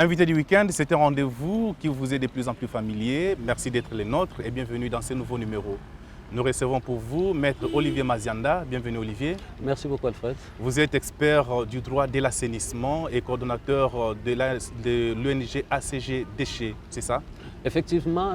Invité du week-end, c'est un rendez-vous qui vous est de plus en plus familier. Merci d'être les nôtres et bienvenue dans ce nouveau numéro. Nous recevons pour vous Maître Olivier Mazianda. Bienvenue Olivier. Merci beaucoup Alfred. Vous êtes expert du droit de l'assainissement et coordonnateur de l'ONG ACG Déchets, c'est ça? Effectivement,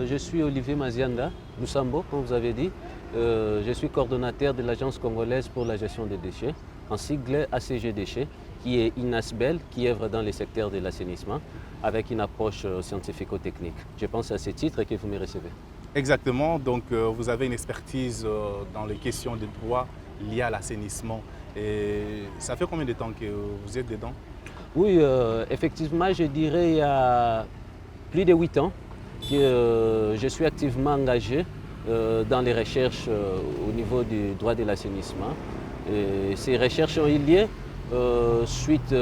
je suis Olivier Mazianda, Lusambo, comme vous avez dit. Je suis coordonnateur de l'Agence congolaise pour la gestion des déchets, en sigle ACG Déchets, qui est INASBEL, qui œuvre dans les secteurs de l'assainissement, avec une approche scientifico-technique. Je pense à ce titre que vous me recevez. Exactement, donc vous avez une expertise dans les questions de droit liées à l'assainissement. Et ça fait combien de temps que vous êtes dedans? Oui, effectivement, je dirais il y a plus de 8 ans que je suis activement engagé dans les recherches au niveau du droit de l'assainissement. Ces recherches ont eu lieu suite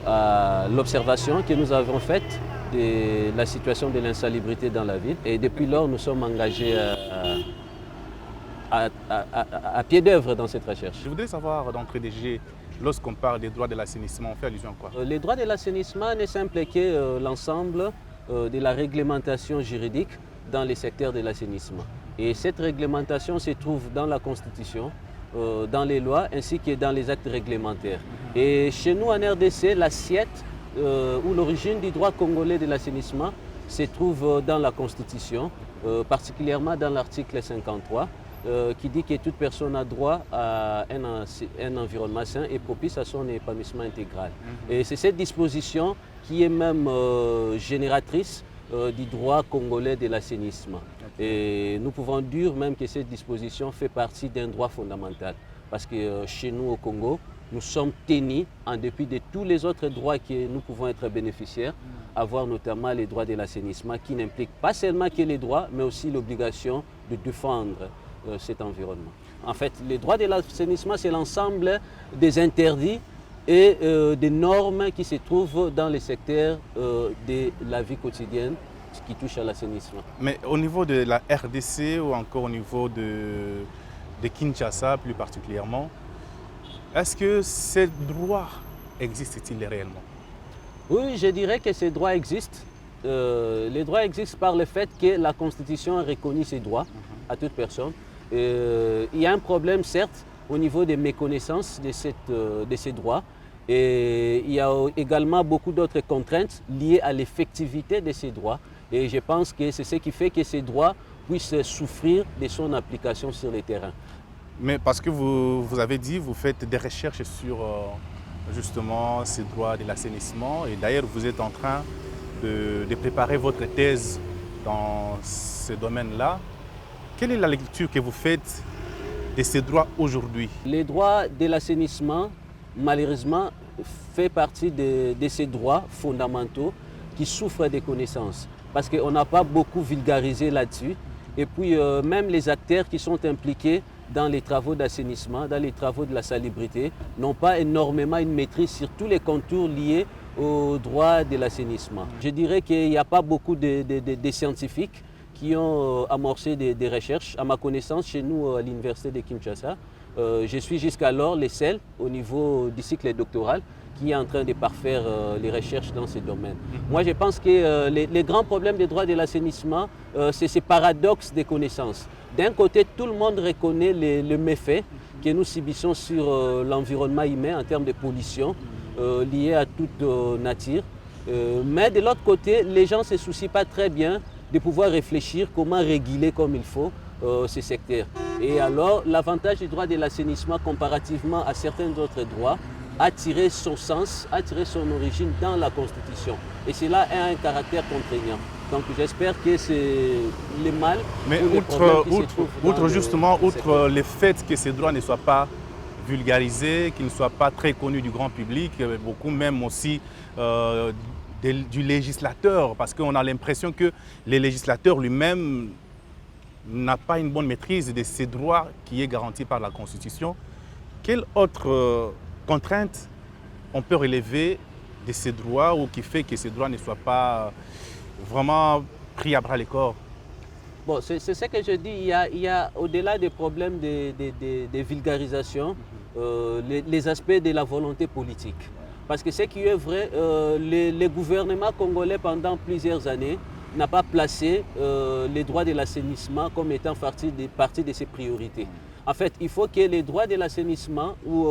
à l'observation que nous avons faite de la situation de l'insalubrité dans la ville. Et depuis lors, nous sommes engagés à pied d'œuvre dans cette recherche. Je voudrais savoir d'entrée de jeu, lorsqu'on parle des droits de l'assainissement, on fait allusion à quoi? Les droits de l'assainissement n'est simple que l'ensemble de la réglementation juridique dans les secteurs de l'assainissement. Et cette réglementation se trouve dans la Constitution, dans les lois ainsi que dans les actes réglementaires. Et chez nous en RDC, l'assiette ou l'origine du droit congolais de l'assainissement se trouve dans la Constitution, particulièrement dans l'article 53, qui dit que toute personne a droit à un environnement sain et propice à son épanouissement intégral. Et c'est cette disposition qui est même génératrice du droit congolais de l'assainissement. Et nous pouvons dire même que cette disposition fait partie d'un droit fondamental. Parce que chez nous au Congo, nous sommes tenus, en dépit de tous les autres droits que nous pouvons être bénéficiaires, à avoir notamment les droits de l'assainissement qui n'impliquent pas seulement que les droits, mais aussi l'obligation de défendre cet environnement. En fait, les droits de l'assainissement, c'est l'ensemble des interdits et des normes qui se trouvent dans les secteurs de la vie quotidienne qui touchent à l'assainissement. Mais au niveau de la RDC ou encore au niveau de Kinshasa plus particulièrement, est-ce que ces droits existent-ils réellement? Oui, je dirais que ces droits existent. Les droits existent par le fait que la Constitution a reconnu ces droits à toute personne. Il y a un problème, certes, au niveau des méconnaissances de ces droits. Et il y a également beaucoup d'autres contraintes liées à l'effectivité de ces droits. Et je pense que c'est ce qui fait que ces droits puissent souffrir de son application sur le terrain. Mais parce que vous avez dit, vous faites des recherches sur justement ces droits de l'assainissement. Et d'ailleurs, vous êtes en train de préparer votre thèse dans ce domaine-là. Quelle est la lecture que vous faites de ces droits aujourd'hui? Les droits de l'assainissement, malheureusement, fait partie de ces droits fondamentaux qui souffrent des connaissances. Parce qu'on n'a pas beaucoup vulgarisé là-dessus. Et puis, même les acteurs qui sont impliqués dans les travaux d'assainissement, dans les travaux de la salubrité, n'ont pas énormément une maîtrise sur tous les contours liés aux droits de l'assainissement. Je dirais qu'il n'y a pas beaucoup de scientifiques qui ont amorcé des recherches. À ma connaissance, chez nous, à l'université de Kinshasa, je suis jusqu'alors le seul au niveau du cycle doctoral qui est en train de parfaire les recherches dans ce domaine. Moi, je pense que les grands problèmes des droits de l'assainissement, c'est ces paradoxes des connaissances. D'un côté, tout le monde reconnaît les méfaits que nous subissons sur l'environnement humain en termes de pollution liée à toute nature. Mais de l'autre côté, les gens ne se soucient pas très bien de pouvoir réfléchir comment réguler comme il faut ces secteurs. Et alors, l'avantage du droit de l'assainissement comparativement à certains autres droits a tiré son sens, a tiré son origine dans la Constitution. Et cela a un caractère contraignant. Donc j'espère que c'est le mal. Mais outre le fait que ces droits ne soient pas vulgarisés, qu'ils ne soient pas très connus du grand public, beaucoup même aussi du législateur, parce qu'on a l'impression que le législateur lui-même n'a pas une bonne maîtrise de ces droits qui est garanti par la Constitution. Quelle autre contrainte on peut relever de ces droits ou qui fait que ces droits ne soient pas vraiment pris à bras le corps? Bon, c'est ce que je dis, il y a au-delà des problèmes de vulgarisation, les aspects de la volonté politique. Parce que ce qui est vrai, les gouvernements congolais pendant plusieurs années n'ont pas placé les droits de l'assainissement comme étant partie de ses priorités. En fait, il faut que les droits de l'assainissement ou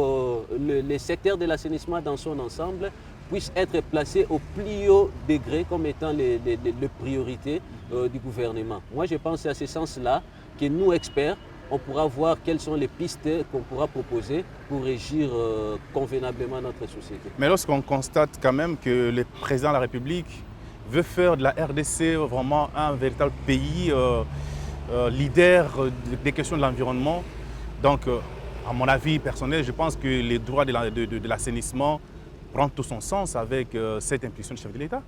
les secteurs de l'assainissement dans son ensemble puissent être placés au plus haut degré comme étant les priorités du gouvernement. Moi, je pense que c'est à ce sens-là que nous, experts, on pourra voir quelles sont les pistes qu'on pourra proposer pour régir convenablement notre société. Mais lorsqu'on constate quand même que le président de la République veut faire de la RDC vraiment un véritable pays leader des questions de l'environnement, donc à mon avis personnel, je pense que les droits de l'assainissement prennent tout son sens avec cette impulsion du chef de l'État.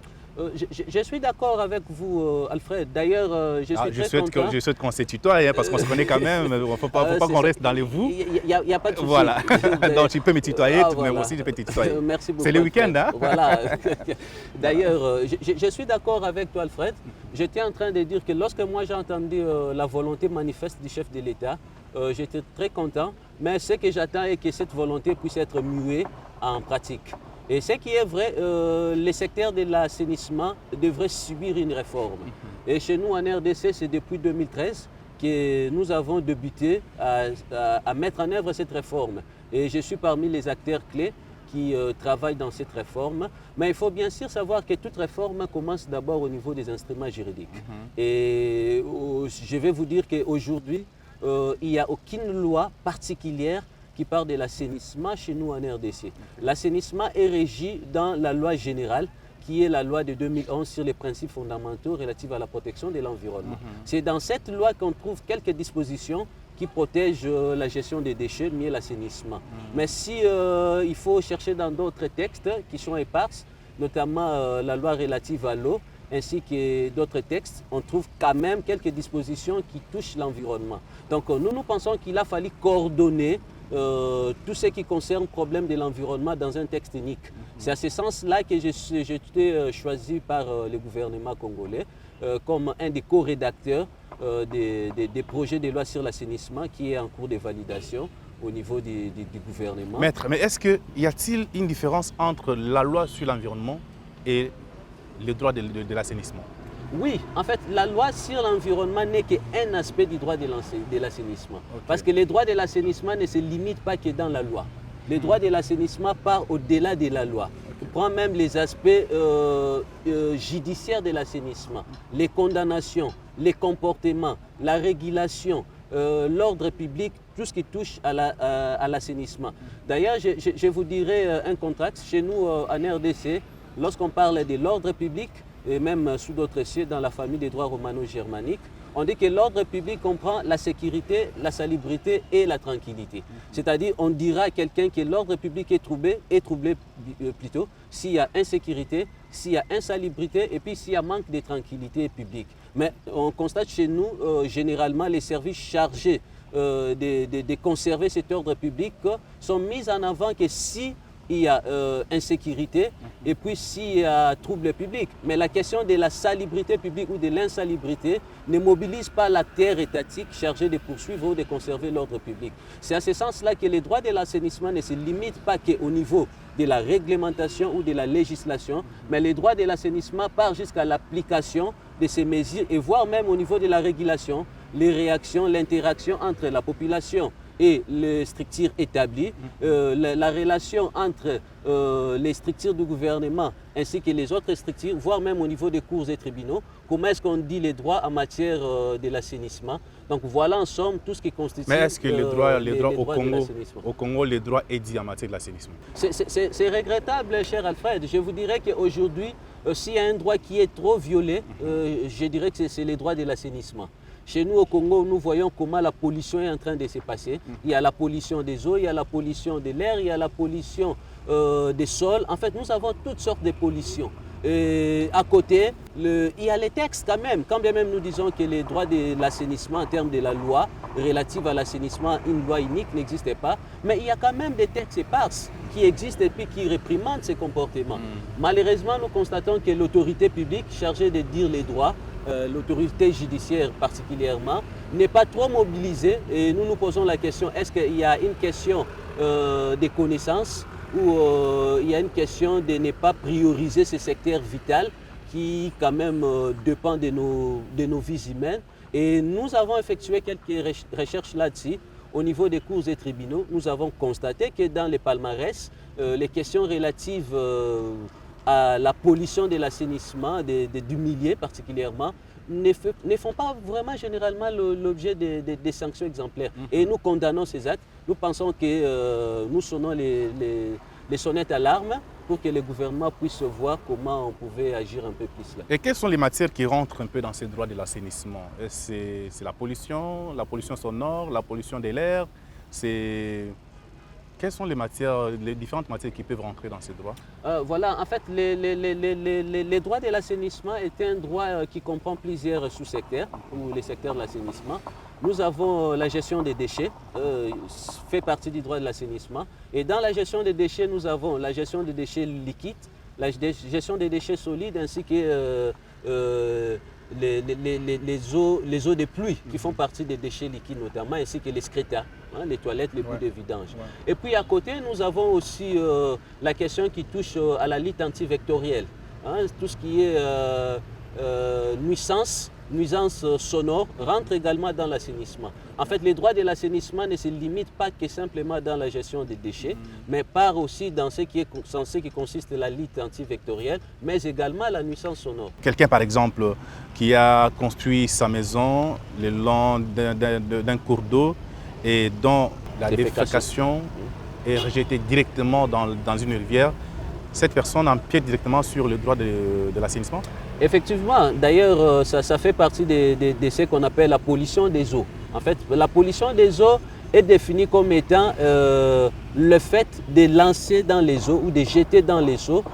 Je suis d'accord avec vous, Alfred. D'ailleurs, je suis très content. Je souhaite qu'on se tutoie, hein, parce qu'on se connaît quand même. Il ne faut pas qu'on reste dans les vous. Il n'y a pas de souci. Voilà. Donc tu peux me tutoyer, mais moi aussi je peux te tutoyer. Merci beaucoup. C'est le week-end, hein? Voilà. D'ailleurs, je suis d'accord avec toi, Alfred. J'étais en train de dire que lorsque moi j'ai entendu la volonté manifeste du chef de l'État, j'étais très content. Mais ce que j'attends est que cette volonté puisse être muée en pratique. Et ce qui est vrai, les secteurs de l'assainissement devraient subir une réforme. Et chez nous en RDC, c'est depuis 2013 que nous avons débuté à mettre en œuvre cette réforme. Et je suis parmi les acteurs clés qui travaillent dans cette réforme. Mais il faut bien sûr savoir que toute réforme commence d'abord au niveau des instruments juridiques. Et je vais vous dire qu'aujourd'hui, il n'y a aucune loi particulière qui parle de l'assainissement chez nous en RDC. L'assainissement est régi dans la loi générale, qui est la loi de 2011 sur les principes fondamentaux relatifs à la protection de l'environnement. C'est dans cette loi qu'on trouve quelques dispositions qui protègent la gestion des déchets, mieux l'assainissement. Mais si il faut chercher dans d'autres textes qui sont éparses, notamment la loi relative à l'eau, ainsi que d'autres textes, on trouve quand même quelques dispositions qui touchent l'environnement. Donc nous pensons qu'il a fallu coordonner tout ce qui concerne le problème de l'environnement dans un texte unique. C'est à ce sens-là que j'ai été choisi par le gouvernement congolais comme un des co-rédacteurs des projets de loi sur l'assainissement qui est en cours de validation au niveau du gouvernement. Maître, mais y a-t-il une différence entre la loi sur l'environnement et les droits de l'assainissement? Oui, en fait, la loi sur l'environnement n'est qu'un aspect du droit de l'assainissement. Okay. Parce que les droits de l'assainissement ne se limitent pas que dans la loi. Les droits de l'assainissement partent au-delà de la loi. On prend même les aspects judiciaires de l'assainissement, les condamnations, les comportements, la régulation, l'ordre public, tout ce qui touche à l'assainissement. D'ailleurs, je vous dirais un contexte. Chez nous, en RDC, lorsqu'on parle de l'ordre public, et même sous d'autres cieux dans la famille des droits romano-germaniques, on dit que l'ordre public comprend la sécurité, la salubrité et la tranquillité. C'est-à-dire, on dira à quelqu'un que l'ordre public est troublé plutôt s'il y a insécurité, s'il y a insalubrité et puis s'il y a manque de tranquillité publique. Mais on constate chez nous, généralement, les services chargés de conserver cet ordre public sont mis en avant que si il y a insécurité et puis s'il y a trouble public. Mais la question de la salubrité publique ou de l'insalubrité ne mobilise pas la terre étatique chargée de poursuivre ou de conserver l'ordre public. C'est à ce sens-là que les droits de l'assainissement ne se limitent pas qu'au niveau de la réglementation ou de la législation, mais les droits de l'assainissement partent jusqu'à l'application de ces mesures et voire même au niveau de la régulation, les réactions, l'interaction entre la population et les structures établies, la relation entre les structures du gouvernement ainsi que les autres structures, voire même au niveau des cours et tribunaux, comment est-ce qu'on dit les droits en matière de l'assainissement. Donc voilà en somme tout ce qui constitue... Mais est-ce que les droits au Congo, les droits est dit en matière de l'assainissement? C'est regrettable, cher Alfred. Je vous dirais qu'aujourd'hui, s'il y a un droit qui est trop violé, je dirais que c'est les droits de l'assainissement. Chez nous au Congo, nous voyons comment la pollution est en train de se passer. Il y a la pollution des eaux, il y a la pollution de l'air, il y a la pollution des sols. En fait, nous avons toutes sortes de pollutions. Et à côté, il y a les textes quand même. Quand bien même nous disons que les droits de l'assainissement en termes de la loi relative à l'assainissement, une loi unique n'existait pas. Mais il y a quand même des textes éparses qui existent et puis qui réprimandent ces comportements. Malheureusement, nous constatons que l'autorité publique chargée de dire les droits, l'autorité judiciaire particulièrement, n'est pas trop mobilisée et nous nous posons la question, est-ce qu'il y a une question de connaissance où il y a une question de ne pas prioriser ce secteur vital qui quand même dépend de nos vies humaines. Et nous avons effectué quelques recherches là-dessus. Au niveau des cours et tribunaux, nous avons constaté que dans les palmarès, les questions relatives à la pollution de l'assainissement, du milieu particulièrement, ne font pas vraiment généralement l'objet des sanctions exemplaires. Et nous condamnons ces actes. Nous pensons que nous sonnons les sonnettes d'alarme pour que le gouvernement puisse voir comment on pouvait agir un peu plus là. Et quelles sont les matières qui rentrent un peu dans ces droits de l'assainissement? C'est la pollution sonore, la pollution de l'air. Quelles sont les différentes matières qui peuvent rentrer dans ces droits? Voilà, en fait, les droits de l'assainissement est un droit qui comprend plusieurs sous-secteurs, ou les secteurs de l'assainissement. Nous avons la gestion des déchets, fait partie du droit de l'assainissement. Et dans la gestion des déchets, nous avons la gestion des déchets liquides, la gestion des déchets solides, ainsi que les eaux de pluie qui font partie des déchets liquides notamment, ainsi que les excréta, les toilettes, les bouts de vidange. Et puis à côté, nous avons aussi la question qui touche à la lutte antivectorielle, tout ce qui est nuisance sonore rentre également dans l'assainissement. En fait, les droits de l'assainissement ne se limitent pas que simplement dans la gestion des déchets, mais part aussi dans ce qui consiste la lutte antivectorielle, mais également la nuisance sonore. Quelqu'un, par exemple, qui a construit sa maison le long d'un cours d'eau et dont la défécation est rejetée directement dans une rivière, cette personne empiète directement sur le droit de l'assainissement? Effectivement, d'ailleurs, ça fait partie de ce qu'on appelle la pollution des eaux. En fait, la pollution des eaux est définie comme étant le fait de lancer dans les eaux ou de jeter dans les eaux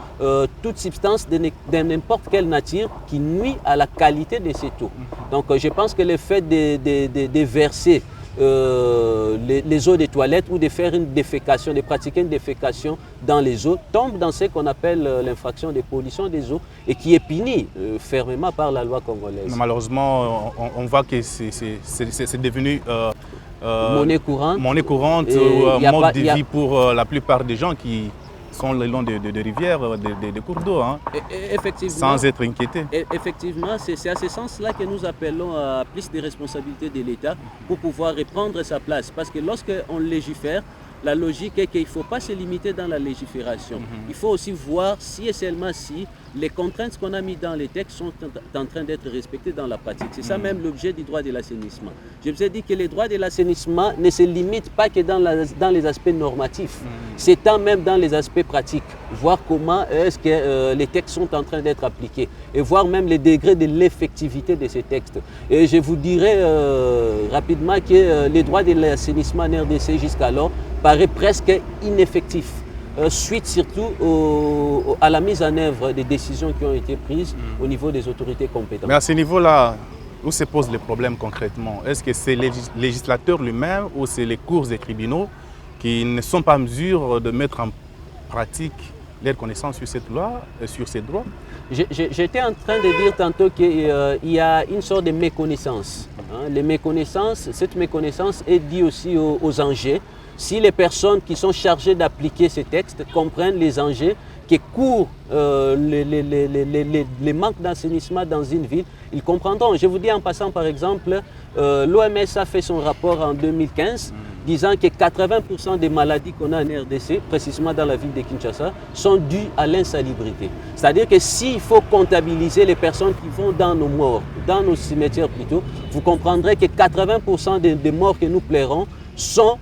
toute substance de n'importe quelle nature qui nuit à la qualité de cette eau. Donc, je pense que le fait de verser les eaux des toilettes ou de faire une défécation, de pratiquer une défécation dans les eaux, tombe dans ce qu'on appelle l'infraction de pollution des eaux et qui est punie fermement par la loi congolaise. Malheureusement, on voit que c'est devenu monnaie courante, mode de vie pour la plupart des gens qui sont le long de rivières, de cours d'eau, sans être inquiétés. Effectivement, c'est à ce sens-là que nous appelons à plus de responsabilités de l'État pour pouvoir reprendre sa place. Parce que lorsqu'on légifère, la logique est qu'il ne faut pas se limiter dans la légifération. Il faut aussi voir si et seulement si les contraintes qu'on a mises dans les textes sont en train d'être respectées dans la pratique. C'est ça même l'objet du droit de l'assainissement. Je vous ai dit que les droits de l'assainissement ne se limitent pas que dans les aspects normatifs. C'est tant même dans les aspects pratiques. Voir comment est-ce que les textes sont en train d'être appliqués et voir même les degrés de l'effectivité de ces textes. Et je vous dirais rapidement que les droits de l'assainissement en RDC jusqu'alors paraît presque ineffectif, suite surtout à la mise en œuvre des décisions qui ont été prises au niveau des autorités compétentes. Mais à ce niveau-là, où se pose le problème concrètement? Est-ce que c'est le législateur lui-même ou c'est les cours et tribunaux qui ne sont pas en mesure de mettre en pratique leur connaissance sur cette loi et sur ces droits? J'étais en train de dire tantôt qu'il y a une sorte de méconnaissance. Cette méconnaissance est due aussi aux enjeux. Si les personnes qui sont chargées d'appliquer ces textes comprennent les enjeux que courent les manques d'assainissement dans une ville, ils comprendront. Je vous dis en passant par exemple, l'OMS a fait son rapport en 2015 disant que 80% des maladies qu'on a en RDC, précisément dans la ville de Kinshasa, sont dues à l'insalubrité. C'est-à-dire que s'il faut comptabiliser les personnes qui vont dans nos morts, dans nos cimetières plutôt, vous comprendrez que 80% des morts que nous pleurons sont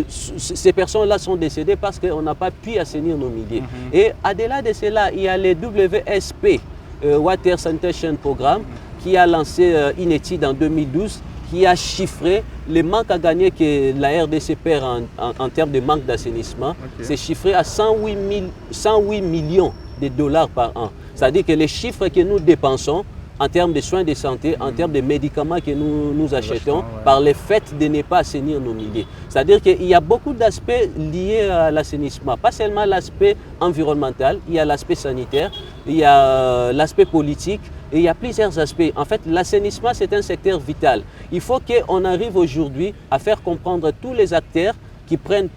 ces personnes-là sont décédées parce qu'on n'a pas pu assainir nos milieux. Et au-delà de cela, il y a les WSP, Water Sanitation Programme, qui a lancé une étude en 2012 qui a chiffré les manques à gagner que la RDC perd en termes de manque d'assainissement. C'est chiffré à 108 millions de dollars par an. C'est-à-dire que les chiffres que nous dépensons en termes de soins de santé, en termes de médicaments que nous achetons, par le fait de ne pas assainir nos milieux. C'est-à-dire qu'il y a beaucoup d'aspects liés à l'assainissement, pas seulement l'aspect environnemental, il y a l'aspect sanitaire, il y a l'aspect politique, et il y a plusieurs aspects. En fait, l'assainissement, c'est un secteur vital. Il faut qu'on arrive aujourd'hui à faire comprendre tous les acteurs qui prennent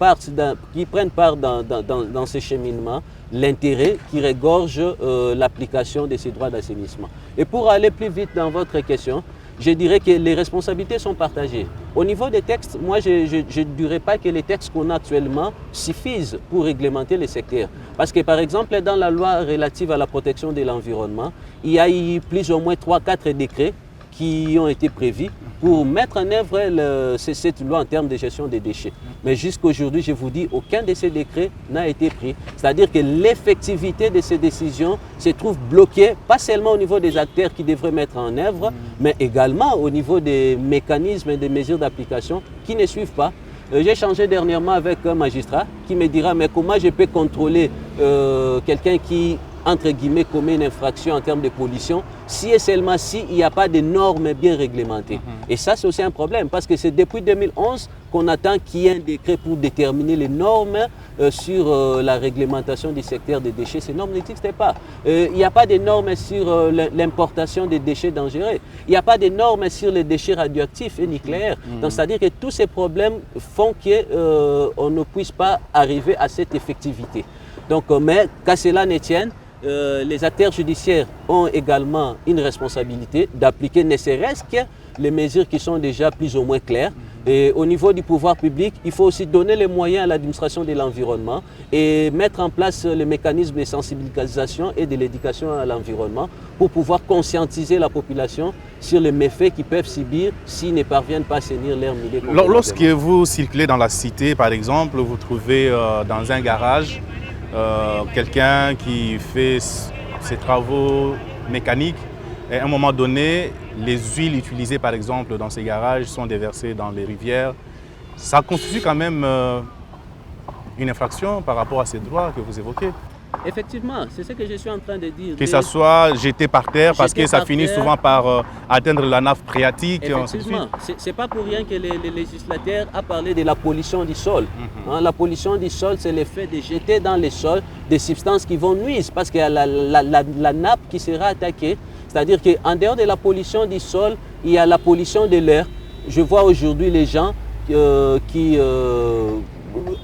part dans ce cheminement, l'intérêt qui regorge l'application de ces droits d'assainissement. Et pour aller plus vite dans votre question, je dirais que les responsabilités sont partagées. Au niveau des textes, moi je ne dirais pas que les textes qu'on a actuellement suffisent pour réglementer les secteurs. Parce que par exemple, dans la loi relative à la protection de l'environnement, il y a eu plus ou moins 3-4 décrets qui ont été prévus pour mettre en œuvre cette loi en termes de gestion des déchets. Mais jusqu'à aujourd'hui, je vous dis, aucun de ces décrets n'a été pris. C'est-à-dire que l'effectivité de ces décisions se trouve bloquée, pas seulement au niveau des acteurs qui devraient mettre en œuvre, mais également au niveau des mécanismes et des mesures d'application qui ne suivent pas. J'ai échangé dernièrement avec un magistrat qui me dira, mais comment je peux contrôler quelqu'un qui, entre guillemets, commet une infraction en termes de pollution, si et seulement si il n'y a pas de normes bien réglementées. Et ça, c'est aussi un problème, parce que c'est depuis 2011 qu'on attend qu'il y ait un décret pour déterminer les normes sur la réglementation du secteur des déchets. Ces normes n'existent pas. Il n'y a pas de normes sur l'importation des déchets dangereux. Il n'y a pas de normes sur les déchets radioactifs et nucléaires. Donc, c'est-à-dire que tous ces problèmes font qu'on ne puisse pas arriver à cette effectivité. Donc, mais qu'à cela ne tienne, les acteurs judiciaires ont également une responsabilité d'appliquer ne serait-ce que les mesures qui sont déjà plus ou moins claires. Et au niveau du pouvoir public, il faut aussi donner les moyens à l'administration de l'environnement et mettre en place les mécanismes de sensibilisation et de l'éducation à l'environnement pour pouvoir conscientiser la population sur les méfaits qu'ils peuvent subir s'ils ne parviennent pas à assainir leur milieu. Lorsque vous circulez dans la cité, par exemple, vous trouvez dans un garage quelqu'un qui fait ses travaux mécaniques et à un moment donné, les huiles utilisées par exemple dans ces garages sont déversées dans les rivières. Ça constitue quand même une infraction par rapport à ces droits que vous évoquez. Effectivement, c'est ce que je suis en train de dire. Que ça soit jeté par terre parce que ça finit souvent par atteindre la nappe phréatique. Effectivement, ce n'est pas pour rien que les législateurs ont parlé de la pollution du sol. La pollution du sol, c'est le fait de jeter dans le sol des substances qui vont nuire parce qu'il y a la nappe qui sera attaquée. C'est-à-dire qu'en dehors de la pollution du sol, il y a la pollution de l'air. Je vois aujourd'hui les gens qui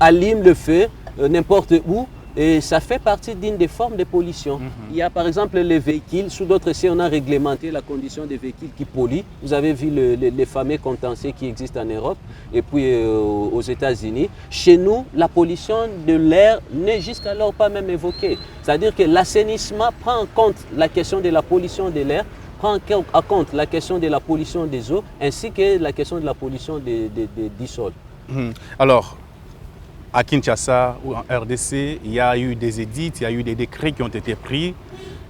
allument le feu n'importe où. Et ça fait partie d'une des formes de pollution. Il y a par exemple les véhicules, sous d'autres essais, on a réglementé la condition des véhicules qui polluent. Vous avez vu les fameux contentieux qui existent en Europe et puis aux États-Unis. Chez nous, la pollution de l'air n'est jusqu'alors pas même évoquée. C'est-à-dire que l'assainissement prend en compte la question de la pollution de l'air, prend en compte la question de la pollution des eaux ainsi que la question de la pollution du sol. Alors, à Kinshasa ou en RDC, il y a eu des édits, il y a eu des décrets qui ont été pris,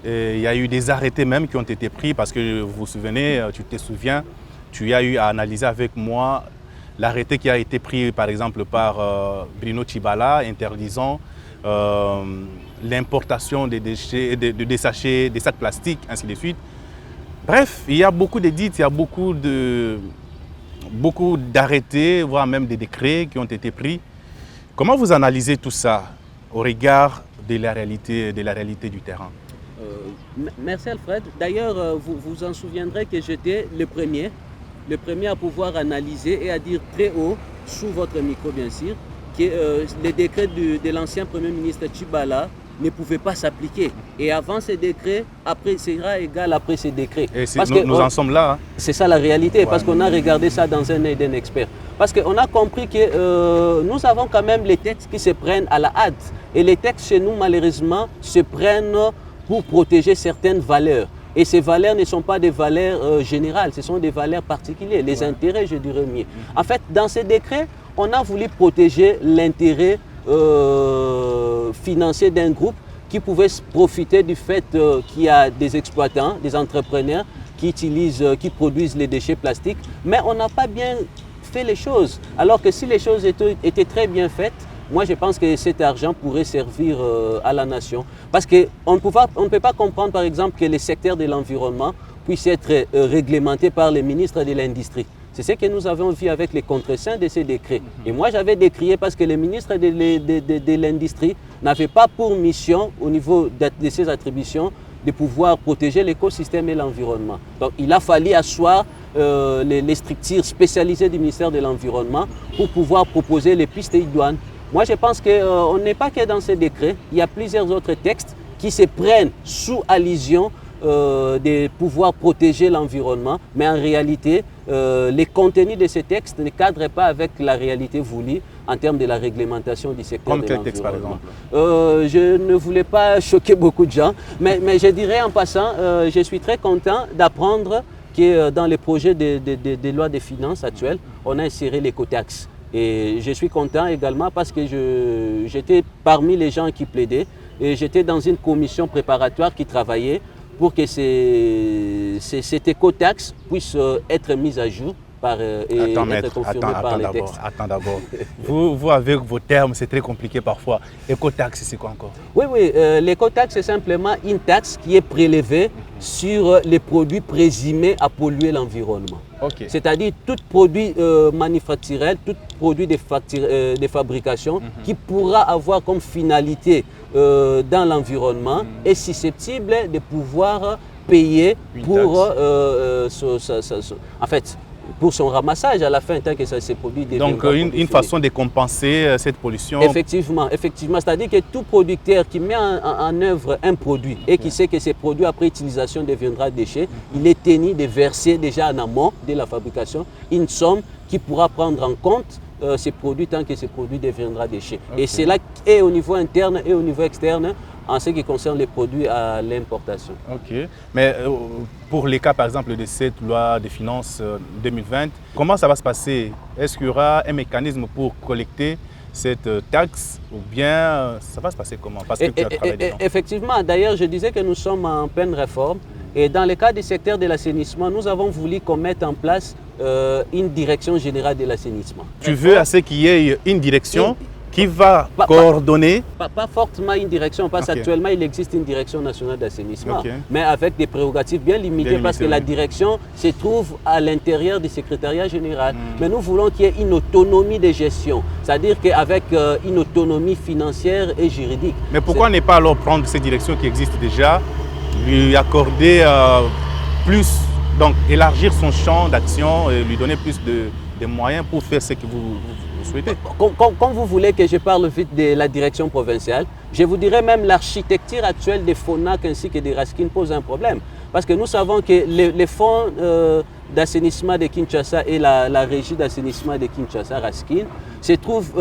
et il y a eu des arrêtés même qui ont été pris parce que vous vous souvenez, tu te souviens, tu as eu à analyser avec moi l'arrêté qui a été pris par exemple par Bruno Tshibala interdisant l'importation des déchets, des sachets, des sacs plastiques, ainsi de suite. Bref, il y a beaucoup d'édits, il y a beaucoup d'arrêtés, voire même des décrets qui ont été pris. Comment vous analysez tout ça au regard de la réalité du terrain? Merci Alfred. D'ailleurs, vous vous en souviendrez que j'étais le premier à pouvoir analyser et à dire très haut, sous votre micro bien sûr, que les décrets de l'ancien Premier ministre Tshibala ne pouvaient pas s'appliquer. Et avant ces décrets, après sera égal après ces décrets. Et nous en sommes là. Hein. C'est ça la réalité, ouais. Parce qu'on a regardé ça dans un œil d'un expert. Parce qu'on a compris que nous avons quand même les textes qui se prennent à la hâte. Et les textes chez nous, malheureusement, se prennent pour protéger certaines valeurs. Et ces valeurs ne sont pas des valeurs générales, ce sont des valeurs particulières, les intérêts, je dirais mieux. En fait, dans ces décrets, on a voulu protéger l'intérêt financier d'un groupe qui pouvait profiter du fait qu'il y a des exploitants, des entrepreneurs qui produisent les déchets plastiques, mais on n'a pas bien fait les choses. Alors que si les choses étaient très bien faites, moi je pense que cet argent pourrait servir à la nation. Parce qu'on ne peut pas comprendre par exemple que les secteurs de l'environnement puissent être réglementés par les ministres de l'Industrie. C'est ce que nous avons vu avec les contreseins de ces décrets. Et moi, j'avais décrié parce que les ministres de l'Industrie n'avaient pas pour mission, au niveau de ces attributions, de pouvoir protéger l'écosystème et l'environnement. Donc, il a fallu asseoir les structures spécialisées du ministère de l'Environnement pour pouvoir proposer les pistes idoines. Moi, je pense qu'on n'est pas que dans ces décrets. Il y a plusieurs autres textes qui se prennent sous allusion de pouvoir protéger l'environnement, mais en réalité, les contenus de ces textes ne cadrent pas avec la réalité voulue en termes de la réglementation du secteur de l'environnement. Comme quel texte, par exemple? Je ne voulais pas choquer beaucoup de gens, mais je dirais en passant, je suis très content d'apprendre que dans les projets de loi des finances actuelles, on a inséré l'écotaxe. Et je suis content également parce que j'étais parmi les gens qui plaidaient et j'étais dans une commission préparatoire qui travaillait pour que cette écotaxe puisse être mise à jour et être confirmée par les textes. Attends d'abord. vous, avec vos termes, c'est très compliqué parfois. Écotaxe, c'est quoi encore? Oui, l'écotaxe, c'est simplement une taxe qui est prélevée sur les produits présumés à polluer l'environnement. Okay. C'est-à-dire tout produit manufacturel, tout produit de fabrication qui pourra avoir comme finalité dans l'environnement est susceptible de pouvoir payer pour son ramassage à la fin, tant que ça s'est produit. Donc une façon de compenser cette pollution. Effectivement. C'est-à-dire que tout producteur qui met en œuvre un produit et qui sait que ce produit après utilisation deviendra déchet, il est tenu de verser déjà en amont de la fabrication une somme qui pourra prendre en compte ces produits tant que ce produit deviendra déchet. Okay. Et c'est là et au niveau interne et au niveau externe en ce qui concerne les produits à l'importation. Ok. Mais pour les cas, par exemple, de cette loi des finances 2020, comment ça va se passer? Est-ce qu'il y aura un mécanisme pour collecter cette taxe ou bien ça va se passer comment? Parce que tu as travaillé dedans. Effectivement, d'ailleurs, je disais que nous sommes en pleine réforme. Et dans le cas du secteur de l'assainissement, nous avons voulu qu'on mette en place une direction générale de l'assainissement. Tu veux à ce qu'il y ait une direction qui va coordonner? Pas fortement une direction, parce qu'actuellement il existe une direction nationale d'assainissement, mais avec des prérogatives bien limitées parce que la direction se trouve à l'intérieur du secrétariat général. Mais nous voulons qu'il y ait une autonomie de gestion, c'est-à-dire qu'avec une autonomie financière et juridique. Mais pourquoi ne pas alors prendre ces directions qui existent déjà, lui accorder plus, donc élargir son champ d'action et lui donner plus de moyens pour faire ce que vous souhaitez? Comme vous voulez que je parle vite de la direction provinciale, je vous dirais même l'architecture actuelle des FONAC ainsi que des RASKIN pose un problème. Parce que nous savons que les fonds d'assainissement de Kinshasa et la régie d'assainissement de Kinshasa, RASKIN, se trouvent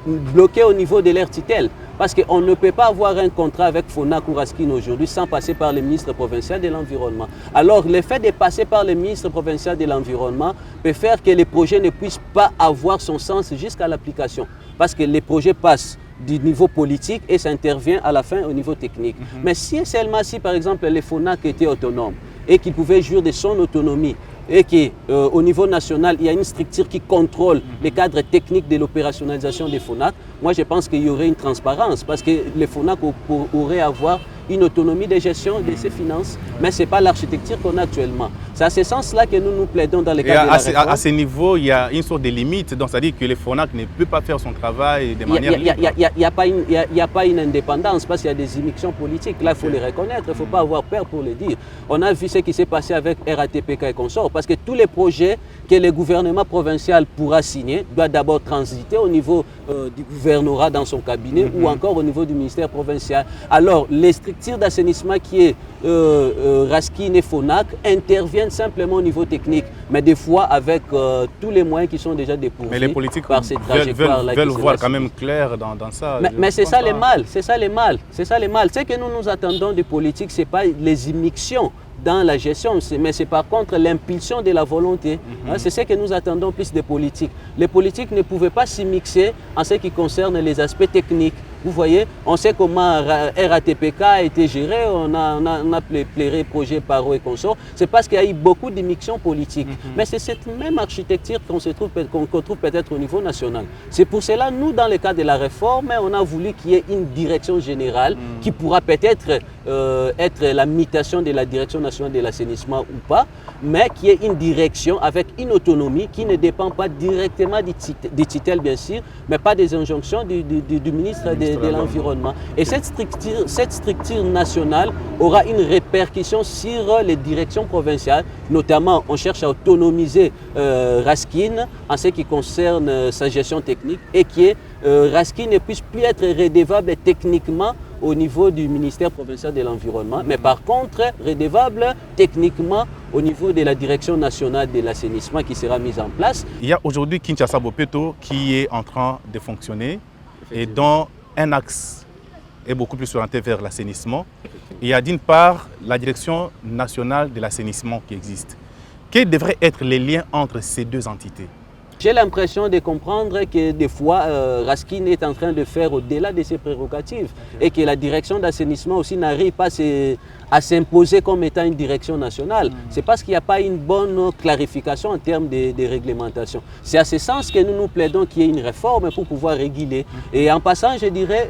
bloqués au niveau de leur tutelle. Parce qu'on ne peut pas avoir un contrat avec FONAC ou RASKIN aujourd'hui sans passer par le ministre provincial de l'Environnement. Alors le fait de passer par le ministre provincial de l'Environnement peut faire que les projets ne puissent pas avoir son sens jusqu'à l'application. Parce que les projets passent du niveau politique et ça intervient à la fin au niveau technique. Mais si seulement si par exemple les FONAC étaient autonomes et qu'ils pouvaient jouir de son autonomie et qu'au niveau national, il y a une structure qui contrôle les cadres techniques de l'opérationnalisation des FONAC, moi je pense qu'il y aurait une transparence parce que les FONAC auraient à avoir une autonomie de gestion de ses finances, mais ce n'est pas l'architecture qu'on a actuellement. C'est à ce sens-là que nous plaidons dans les cadres de la réforme. À ce niveau, il y a une sorte de limite, donc c'est-à-dire que le FONAC ne peut pas faire son travail de manière libre. Il n'y a pas une indépendance parce qu'il y a des immixtions politiques. Là, il faut les reconnaître, il ne faut pas avoir peur pour le dire. On a vu ce qui s'est passé avec RATPK et consorts, parce que tous les projets que le gouvernement provincial pourra signer doivent d'abord transiter au niveau du gouvernorat dans son cabinet ou encore au niveau du ministère provincial. Alors, les structures d'assainissement qui est RASKIN et FONAC interviennent simplement au niveau technique, mais des fois avec tous les moyens qui sont déjà dépourvus. Mais les politiques par ces trajectoires-là veulent voir quand même clair dans ça. Mais c'est ça les mal, c'est ça les mal, c'est ça les mal. Ce que nous attendons des politiques, ce n'est pas les immixtions dans la gestion, mais c'est par contre l'impulsion de la volonté. C'est ce que nous attendons plus des politiques. Les politiques ne pouvaient pas s'y en ce qui concerne les aspects techniques. Vous voyez, on sait comment RATPK a été géré, on a plairé projet Paro et consorts. C'est parce qu'il y a eu beaucoup d'immixtions politiques. Mais c'est cette même architecture qu'on trouve peut-être au niveau national. C'est pour cela, nous, dans le cadre de la réforme, on a voulu qu'il y ait une direction générale qui pourra peut-être être la mutation de la direction nationale de l'assainissement ou pas, mais qui est une direction avec une autonomie qui ne dépend pas directement des tutelles, bien sûr, mais pas des injonctions du ministre de l'environnement. Et cette structure nationale aura une répercussion sur les directions provinciales. Notamment, on cherche à autonomiser Raskin en ce qui concerne sa gestion technique et que Raskin ne puisse plus être redevable techniquement au niveau du ministère provincial de l'environnement, mais par contre redevable techniquement au niveau de la direction nationale de l'assainissement qui sera mise en place. Il y a aujourd'hui Kinshasa Bopeto qui est en train de fonctionner et dont un axe est beaucoup plus orienté vers l'assainissement. Il y a d'une part la direction nationale de l'assainissement qui existe. Quels devraient être les liens entre ces deux entités? J'ai l'impression de comprendre que des fois, Raskin est en train de faire au-delà de ses prérogatives et que la direction d'assainissement aussi n'arrive pas à s'imposer comme étant une direction nationale. C'est parce qu'il n'y a pas une bonne clarification en termes de réglementation. C'est à ce sens que nous plaidons qu'il y ait une réforme pour pouvoir réguler. Et en passant, je dirais,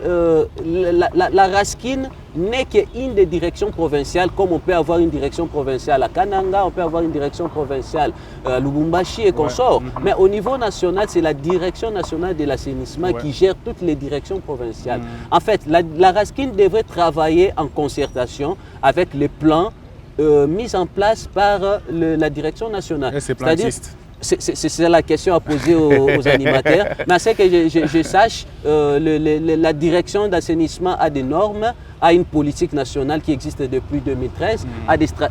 la Raskin n'est qu'une des directions provinciales, comme on peut avoir une direction provinciale à Kananga, on peut avoir une direction provinciale à Lubumbashi et consorts. Mais au niveau national, c'est la direction nationale de l'assainissement qui gère toutes les directions provinciales. En fait, la Raskin devrait travailler en concertation avec les plans mis en place par la direction nationale. Et ces plans existent? C'est la question à poser aux animateurs. Mais c'est que je sache, la direction d'assainissement a des normes, a une politique nationale qui existe depuis 2013,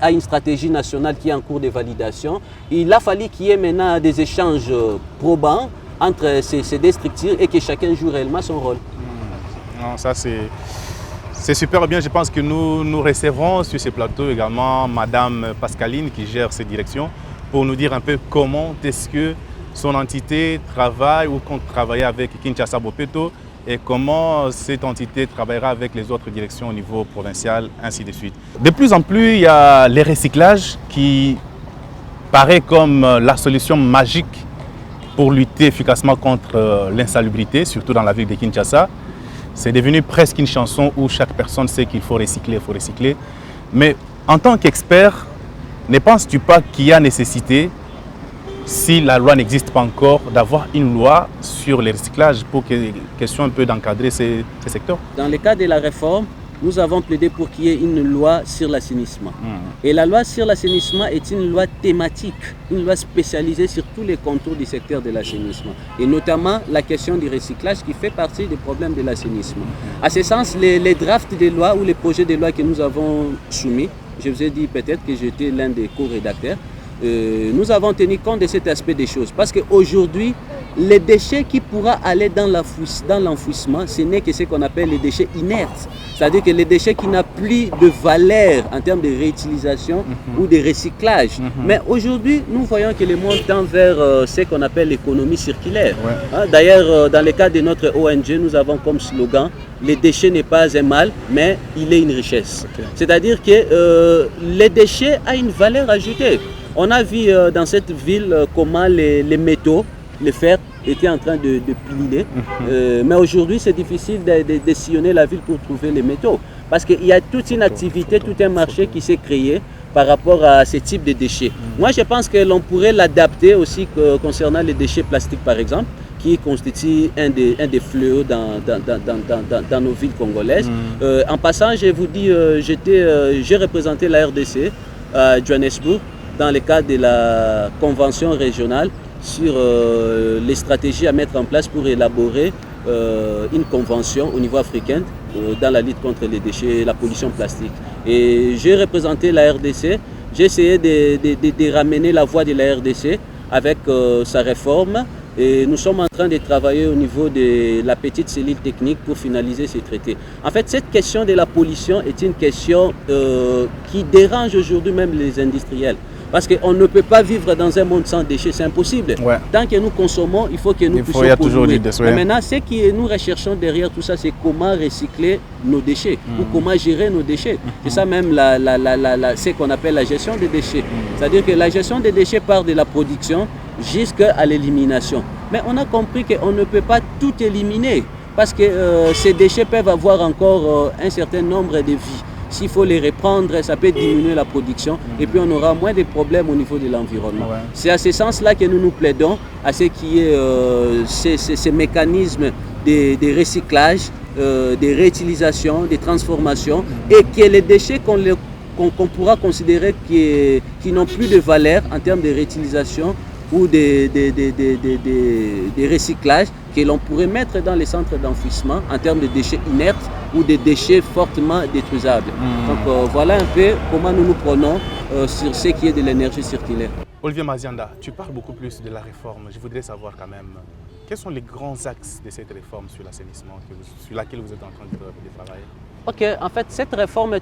a une stratégie nationale qui est en cours de validation. Il a fallu qu'il y ait maintenant des échanges probants entre ces deux structures et que chacun joue réellement son rôle. Non, ça c'est super bien. Je pense que nous recevrons sur ce plateau également Madame Pascaline qui gère cette direction, pour nous dire un peu comment est-ce que son entité travaille ou compte travailler avec Kinshasa Bopeto et comment cette entité travaillera avec les autres directions au niveau provincial, ainsi de suite. De plus en plus, il y a les recyclages qui paraît comme la solution magique pour lutter efficacement contre l'insalubrité, surtout dans la ville de Kinshasa. C'est devenu presque une chanson où chaque personne sait qu'il faut recycler, Mais en tant qu'expert, ne penses-tu pas qu'il y a nécessité, si la loi n'existe pas encore, d'avoir une loi sur les recyclages pour question un peu d'encadrer ces secteurs? Dans le cas de la réforme, nous avons plaidé pour qu'il y ait une loi sur l'assainissement. Et la loi sur l'assainissement est une loi thématique, une loi spécialisée sur tous les contours du secteur de l'assainissement. Et notamment la question du recyclage qui fait partie des problèmes de l'assainissement. À ce sens, les drafts de loi ou les projets de loi que nous avons soumis, je vous ai dit peut-être que j'étais l'un des co-rédacteurs, nous avons tenu compte de cet aspect des choses. Parce qu'aujourd'hui, les déchets qui pourra aller dans l'enfouissement, ce n'est que ce qu'on appelle les déchets inertes. C'est-à-dire que les déchets qui n'ont plus de valeur en termes de réutilisation ou de recyclage. Mais aujourd'hui, nous voyons que le monde tend vers ce qu'on appelle l'économie circulaire. D'ailleurs, dans le cadre de notre ONG, nous avons comme slogan « Les déchets n'est pas un mal, mais il est une richesse ». C'est-à-dire que les déchets ont une valeur ajoutée. On a vu dans cette ville comment les métaux, les fers, étaient en train de piler. Mais aujourd'hui, c'est difficile de sillonner la ville pour trouver les métaux. Parce qu'il y a toute une activité, tout un marché qui s'est créé par rapport à ce type de déchets. Moi, je pense que l'on pourrait l'adapter aussi concernant les déchets plastiques, par exemple, qui constitue un des fléaux dans nos villes congolaises. En passant, je vous dis, j'ai représenté la RDC à Johannesburg dans le cadre de la convention régionale sur les stratégies à mettre en place pour élaborer une convention au niveau africain dans la lutte contre les déchets et la pollution plastique. Et j'ai représenté la RDC, j'ai essayé de ramener la voix de la RDC avec sa réforme et nous sommes en train de travailler au niveau de la petite cellule technique pour finaliser ces traités. En fait, cette question de la pollution est une question qui dérange aujourd'hui même les industriels. Parce qu'on ne peut pas vivre dans un monde sans déchets, c'est impossible. Tant que nous consommons, il faut que nous puissions polluer. Mais maintenant, ce que nous recherchons derrière tout ça, c'est comment recycler nos déchets ou comment gérer nos déchets. C'est ça même ce qu'on appelle la gestion des déchets. C'est-à-dire que la gestion des déchets part de la production jusqu'à l'élimination. Mais on a compris qu'on ne peut pas tout éliminer parce que ces déchets peuvent avoir encore un certain nombre de vies. S'il faut les reprendre, ça peut diminuer la production et puis on aura moins de problèmes au niveau de l'environnement. C'est à ce sens-là que nous plaidons à ce qu'il y ait ces mécanismes de recyclage des réutilisations, des transformations, et que les déchets qu'on pourra considérer qui n'ont plus de valeur en termes de réutilisation ou des recyclages, que l'on pourrait mettre dans les centres d'enfouissement en termes de déchets inertes ou de déchets fortement détruisables. Donc voilà un peu comment nous nous prenons sur ce qui est de l'énergie circulaire. Olivier Mazianda, tu parles beaucoup plus de la réforme. Je voudrais savoir quand même, quels sont les grands axes de cette réforme sur l'assainissement sur laquelle vous êtes en train de travailler? Ok, en fait, cette réforme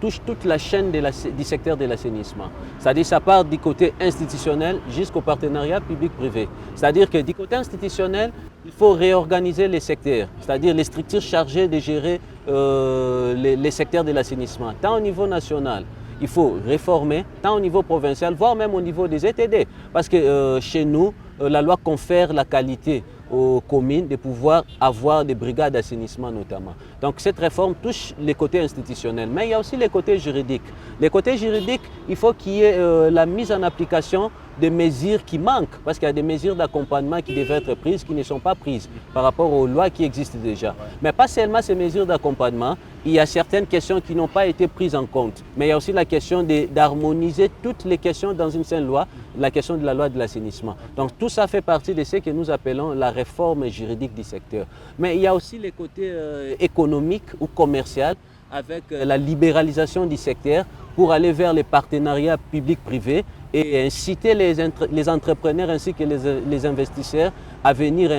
touche toute la chaîne du secteur de l'assainissement. C'est-à-dire ça part du côté institutionnel jusqu'au partenariat public-privé. C'est-à-dire que du côté institutionnel, il faut réorganiser les secteurs, c'est-à-dire les structures chargées de gérer les secteurs de l'assainissement, tant au niveau national. Il faut réformer, tant au niveau provincial, voire même au niveau des ETD. Parce que chez nous, la loi confère la qualité aux communes de pouvoir avoir des brigades d'assainissement notamment. Donc cette réforme touche les côtés institutionnels, mais il y a aussi les côtés juridiques. Les côtés juridiques, il faut qu'il y ait la mise en application des mesures qui manquent, parce qu'il y a des mesures d'accompagnement qui devaient être prises, qui ne sont pas prises par rapport aux lois qui existent déjà. Mais pas seulement ces mesures d'accompagnement, il y a certaines questions qui n'ont pas été prises en compte. Mais il y a aussi la question d'harmoniser toutes les questions dans une seule loi, la question de la loi de l'assainissement. Donc tout ça fait partie de ce que nous appelons la réforme juridique du secteur. Mais il y a aussi les côtés économiques ou commerciaux, avec la libéralisation du secteur pour aller vers les partenariats publics-privés et inciter les entrepreneurs ainsi que les investisseurs à venir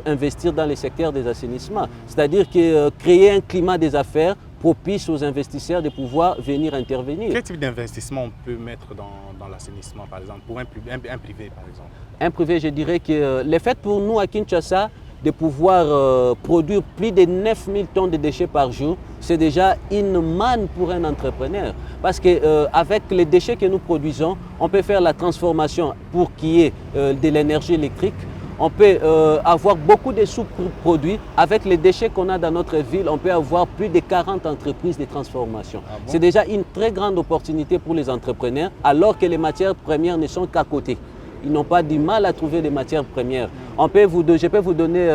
investir dans les secteurs des assainissements. C'est-à-dire que créer un climat des affaires propice aux investisseurs de pouvoir venir intervenir. Quel type d'investissement on peut mettre dans l'assainissement, par exemple, pour un privé, par exemple? Un privé, je dirais que le fait pour nous à Kinshasa de pouvoir produire plus de 9000 tonnes de déchets par jour, c'est déjà une manne pour un entrepreneur. Parce qu'avec les déchets que nous produisons, on peut faire la transformation pour qu'il y ait de l'énergie électrique. On peut avoir beaucoup de sous-produits. Avec les déchets qu'on a dans notre ville, on peut avoir plus de 40 entreprises de transformation. Ah bon? C'est déjà une très grande opportunité pour les entrepreneurs, alors que les matières premières ne sont qu'à côté. Ils n'ont pas du mal à trouver des matières premières. Je peux vous donner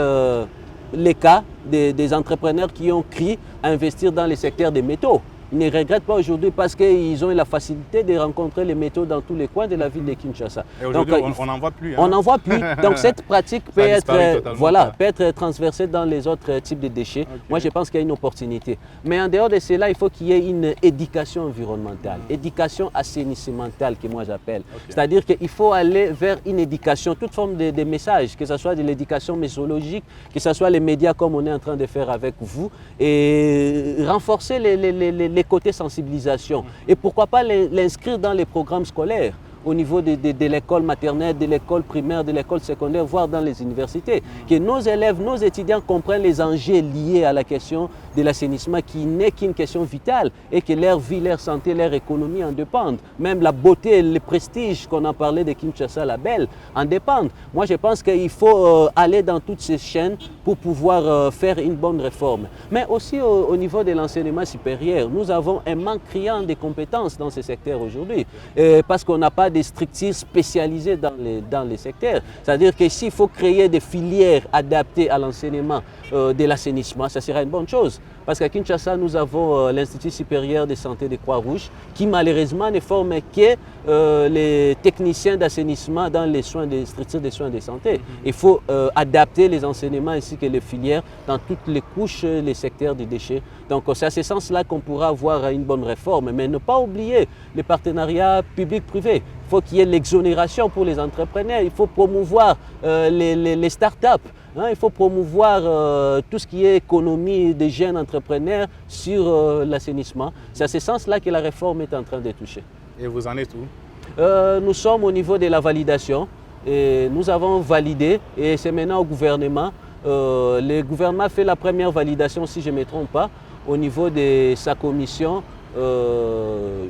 les cas des entrepreneurs qui ont crié à investir dans les secteurs des métaux. Ils ne regrettent pas aujourd'hui parce qu'ils ont eu la facilité de rencontrer les métaux dans tous les coins de la ville de Kinshasa. Et aujourd'hui, on n'en voit plus. Hein? On n'en voit plus. Donc cette pratique peut être transversée dans les autres types de déchets. Okay. Moi, je pense qu'il y a une opportunité. Mais en dehors de cela, il faut qu'il y ait une éducation environnementale, éducation assainissementale que moi j'appelle. Okay. C'est-à-dire qu'il faut aller vers une éducation, toute forme de messages, que ce soit de l'éducation météorologique, que ce soit les médias comme on est en train de faire avec vous, et renforcer les côtés sensibilisation. Et pourquoi pas l'inscrire dans les programmes scolaires au niveau de l'école maternelle, de l'école primaire, de l'école secondaire, voire dans les universités. Que nos élèves, nos étudiants comprennent les enjeux liés à la question de l'assainissement qui n'est qu'une question vitale et que leur vie, leur santé, leur économie en dépendent. Même la beauté et le prestige qu'on a parlé de Kinshasa la Belle en dépendent. Moi, je pense qu'il faut aller dans toutes ces chaînes pour pouvoir faire une bonne réforme. Mais aussi au niveau de l'enseignement supérieur, nous avons un manque criant de compétences dans ce secteur aujourd'hui parce qu'on n'a pas des structures spécialisées dans les secteurs. C'est-à-dire qu'ici, il faut créer des filières adaptées à l'enseignement de l'assainissement. Ça serait une bonne chose. Parce qu'à Kinshasa, nous avons l'Institut supérieur de santé de Croix-Rouge qui malheureusement ne forme que les techniciens d'assainissement dans les structures de soins de santé. Il faut adapter les enseignements ainsi que les filières dans toutes les couches, les secteurs des déchets. Donc c'est à ce sens-là qu'on pourra avoir une bonne réforme. Mais ne pas oublier les partenariats publics-privés. Il faut qu'il y ait l'exonération pour les entrepreneurs. Il faut promouvoir les start-up. Il faut promouvoir tout ce qui est économie des jeunes entrepreneurs sur l'assainissement. C'est à ce sens-là que la réforme est en train de toucher. Et vous en êtes où? Nous sommes au niveau de la validation. Et nous avons validé et c'est maintenant au gouvernement. Le gouvernement fait la première validation, si je ne me trompe pas, au niveau de sa commission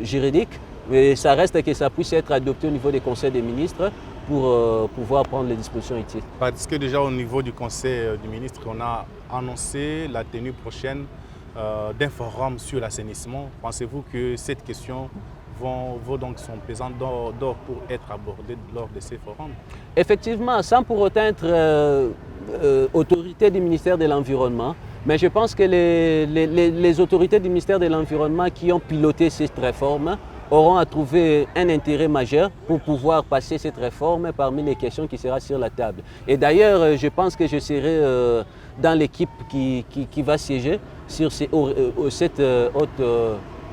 juridique. Mais ça reste que ça puisse être adopté au niveau des conseils des ministres pour pouvoir prendre les dispositions utiles. Parce que déjà au niveau du conseil des ministres, on a annoncé la tenue prochaine d'un forum sur l'assainissement. Pensez-vous que cette question vaut donc son pesant d'or pour être abordée lors de ces forums? Effectivement, sans pour autant être autorité du ministère de l'Environnement, Mais je pense que les autorités du ministère de l'Environnement qui ont piloté cette réforme auront à trouver un intérêt majeur pour pouvoir passer cette réforme parmi les questions qui seront sur la table. Et d'ailleurs, je pense que je serai dans l'équipe qui va siéger sur cette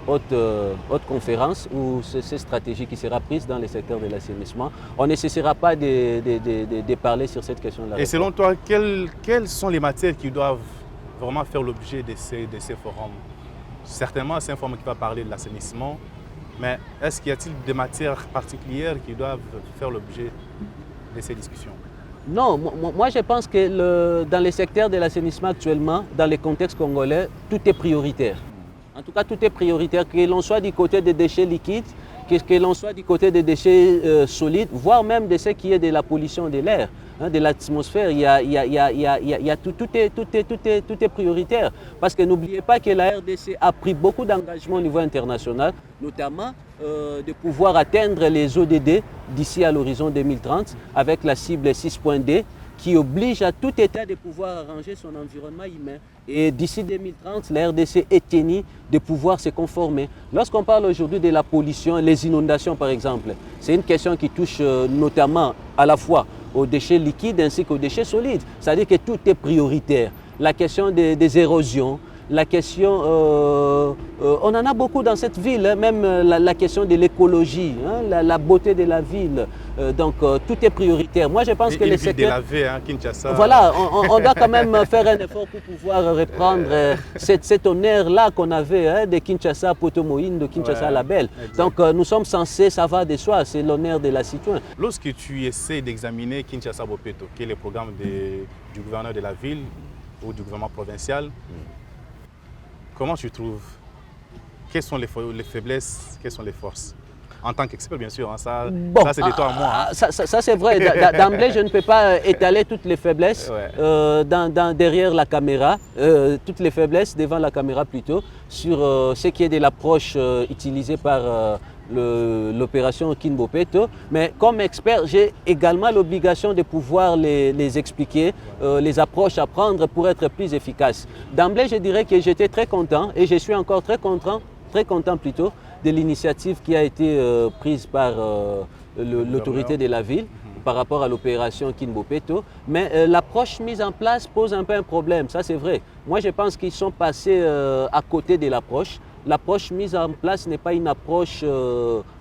haute conférence ou cette stratégie qui sera prise dans le secteur de l'assainissement. On ne cessera pas de parler sur cette question-là. Et selon toi, quelles sont les matières qui doivent vraiment faire l'objet de ces forums? Certainement, c'est un forum qui va parler de l'assainissement, mais est-ce qu'il y a-t-il des matières particulières qui doivent faire l'objet de ces discussions? Non, moi je pense que dans le secteur de l'assainissement actuellement, dans le contexte congolais, tout est prioritaire. En tout cas, tout est prioritaire, que l'on soit du côté des déchets liquides, que l'on soit du côté des déchets solides, voire même de ce qui est de la pollution de l'air, de l'atmosphère. Tout est prioritaire. Parce que n'oubliez pas que la RDC a pris beaucoup d'engagements au niveau international, notamment de pouvoir atteindre les ODD d'ici à l'horizon 2030 avec la cible 6.D, qui oblige à tout État de pouvoir arranger son environnement humain. Et d'ici 2030, la RDC est tenue de pouvoir se conformer. Lorsqu'on parle aujourd'hui de la pollution, les inondations par exemple, c'est une question qui touche notamment à la fois aux déchets liquides ainsi qu'aux déchets solides. C'est-à-dire que tout est prioritaire. La question des érosions, la question, on en a beaucoup dans cette ville, hein, même la question de l'écologie, hein, la beauté de la ville. Donc tout est prioritaire. Moi je pense que les secteurs... Kinshasa. Voilà, on doit quand même faire un effort pour pouvoir reprendre cet honneur-là qu'on avait, hein, de Kinshasa à Poto-Moïne, de Kinshasa à La Belle. Donc nous sommes censés, ça va de soi, c'est l'honneur de la citoyenne. Lorsque tu essaies d'examiner Kinshasa-Bopeto, qui est le programme du gouverneur de la ville ou du gouvernement provincial, comment tu trouves? Quelles sont les faiblesses, quelles sont les forces? En tant qu'expert, bien sûr, hein, ça c'est de toi à moi. Hein. Ça c'est vrai. D'emblée, je ne peux pas étaler toutes les faiblesses derrière la caméra, toutes les faiblesses devant la caméra plutôt, sur ce qui est de l'approche utilisée par l'opération Kinbopeto. Mais comme expert, j'ai également l'obligation de pouvoir les expliquer, les approches à prendre pour être plus efficace. D'emblée, je dirais que j'étais très content et je suis encore très content plutôt de l'initiative qui a été prise par l'autorité de la ville par rapport à l'opération Kinbopeto. Mais l'approche mise en place pose un peu un problème, ça c'est vrai. Moi je pense qu'ils sont passés à côté de l'approche. L'approche mise en place n'est pas une approche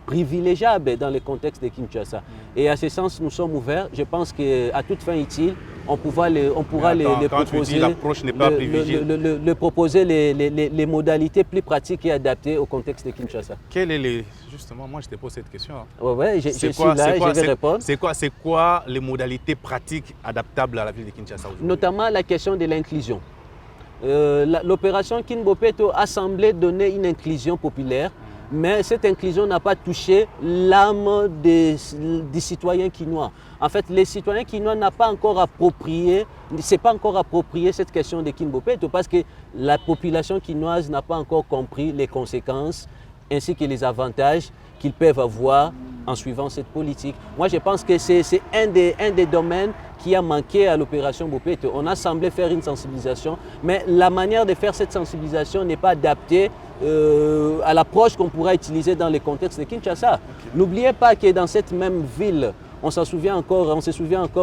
privilégiable dans le contexte de Kinshasa. Et à ce sens, nous sommes ouverts. Je pense qu'à toute fin utile, on pourra les proposer, les modalités plus pratiques et adaptées au contexte de Kinshasa. Justement, moi je te pose cette question. Ouais, je suis là et je vais répondre. C'est quoi les modalités pratiques adaptables à la ville de Kinshasa aujourd'hui? Notamment la question de l'inclusion. L'opération Kinbopeto a semblé donner une inclusion populaire, mais cette inclusion n'a pas touché l'âme des citoyens quinois. En fait, les citoyens quinois n'ont pas encore approprié, cette question de Kinbopeto parce que la population quinoise n'a pas encore compris les conséquences ainsi que les avantages qu'ils peuvent avoir en suivant cette politique. Moi, je pense que c'est un des domaines qui a manqué à l'opération Bopeto. On a semblé faire une sensibilisation, mais la manière de faire cette sensibilisation n'est pas adaptée à l'approche qu'on pourra utiliser dans le contexte de Kinshasa. N'oubliez pas que dans cette même ville, on se souvient encore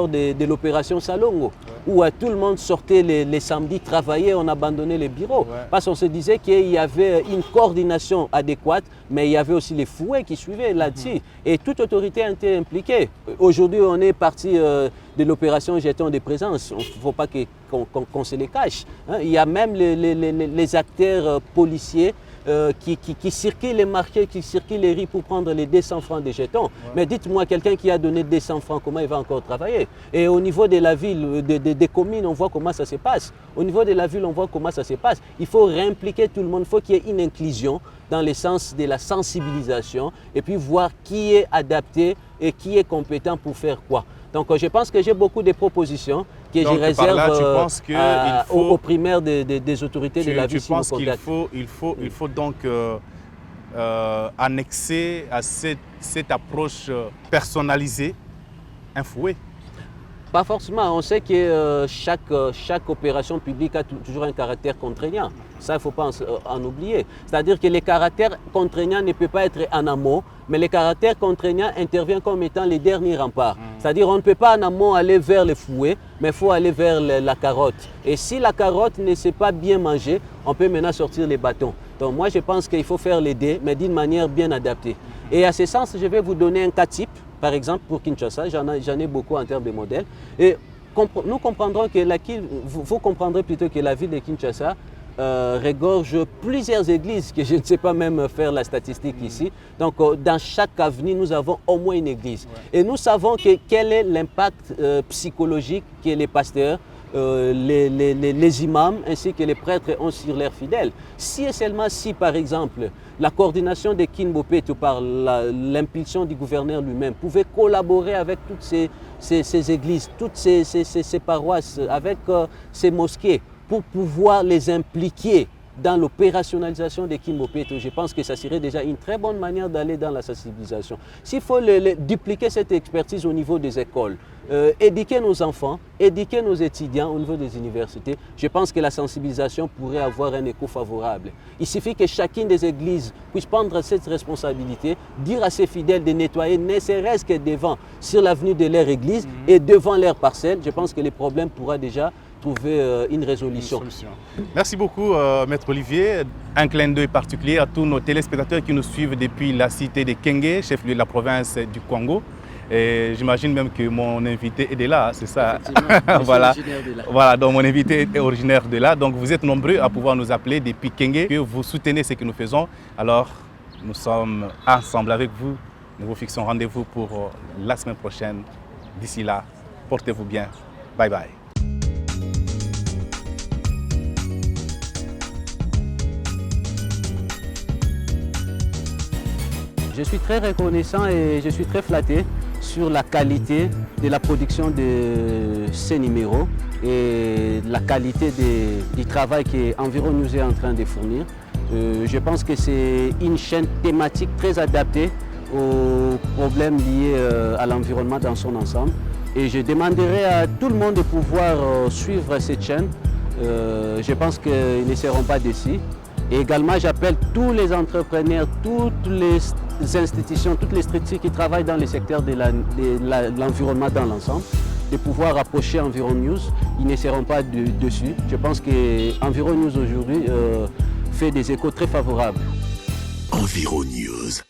de l'opération Salongo, où tout le monde sortait les samedis, travaillait, on abandonnait les bureaux. Parce qu'on se disait qu'il y avait une coordination adéquate, mais il y avait aussi les fouets qui suivaient là-dessus. Et toute autorité a été impliquée. Aujourd'hui, on est parti de l'opération Jeton de présence. Il ne faut pas qu'on se les cache. Hein. Il y a même les acteurs policiers qui circulent les marchés, qui circulent les rues pour prendre les 200 francs de jetons. Mais dites-moi, quelqu'un qui a donné 200 francs, comment il va encore travailler? Et au niveau de la ville, des communes, on voit comment ça se passe. Au niveau de la ville, on voit comment ça se passe. Il faut réimpliquer tout le monde, il faut qu'il y ait une inclusion dans le sens de la sensibilisation et puis voir qui est adapté et qui est compétent pour faire quoi. Donc je pense que j'ai beaucoup de propositions que je réserve aux primaires des autorités de la ville. Tu penses qu'il faut donc annexer à cette approche personnalisée un fouet? Pas forcément. On sait que chaque opération publique a toujours un caractère contraignant. Ça, il ne faut pas en oublier. C'est-à-dire que les caractères contraignants ne peuvent pas être en amont, mais les caractères contraignants interviennent comme étant les derniers remparts. C'est-à-dire qu'on ne peut pas en amont aller vers le fouet, mais il faut aller vers la carotte. Et si la carotte ne s'est pas bien mangée, on peut maintenant sortir les bâtons. Donc moi, je pense qu'il faut faire les deux, mais d'une manière bien adaptée. Et à ce sens, je vais vous donner un cas type. Par exemple, pour Kinshasa, j'en ai beaucoup en termes de modèles. Et nous comprendrons que vous comprendrez plutôt que la ville de Kinshasa regorge plusieurs églises, que je ne sais pas même faire la statistique ici. Donc, dans chaque avenue, nous avons au moins une église. Et nous savons quel est l'impact psychologique que les pasteurs, les imams ainsi que les prêtres ont sur leurs fidèles. Si et seulement si, par exemple, la coordination de King Bopeto par l'impulsion du gouverneur lui-même pouvait collaborer avec toutes ces églises, toutes ces paroisses, avec ces mosquées, pour pouvoir les impliquer dans l'opérationnalisation de King Bopeto, je pense que ça serait déjà une très bonne manière d'aller dans la sensibilisation. S'il faut dupliquer cette expertise au niveau des écoles, éduquer nos enfants, éduquer nos étudiants au niveau des universités, je pense que la sensibilisation pourrait avoir un écho favorable. Il suffit que chacune des églises puisse prendre cette responsabilité, dire à ses fidèles de nettoyer, ne serait-ce que devant, sur l'avenue de leur église et devant leur parcelle. Je pense que le problème pourra déjà trouver une résolution. Merci beaucoup, Maître Olivier. Un clin d'œil particulier à tous nos téléspectateurs qui nous suivent depuis la cité de Kenge, chef-lieu de la province du Congo. Et j'imagine même que mon invité est de là, c'est ça? Voilà. Voilà, donc mon invité est originaire de là. Donc vous êtes nombreux à pouvoir nous appeler depuis Kenge, que vous soutenez ce que nous faisons. Alors nous sommes ensemble avec vous. Nous vous fixons rendez-vous pour la semaine prochaine. D'ici là, portez-vous bien. Bye bye. Je suis très reconnaissant et je suis très flatté sur la qualité de la production de ces numéros et la qualité du travail qu'Environ News est en train de fournir. Je pense que c'est une chaîne thématique très adaptée aux problèmes liés à l'environnement dans son ensemble. Et je demanderai à tout le monde de pouvoir suivre cette chaîne. Je pense qu'ils ne seront pas déçus. Et également, j'appelle tous les entrepreneurs, toutes les institutions, toutes les structures qui travaillent dans le secteur de l'environnement dans l'ensemble, de pouvoir approcher Environ News. Ils ne seront pas dessus. Je pense qu'Environ News aujourd'hui fait des échos très favorables. Environ News.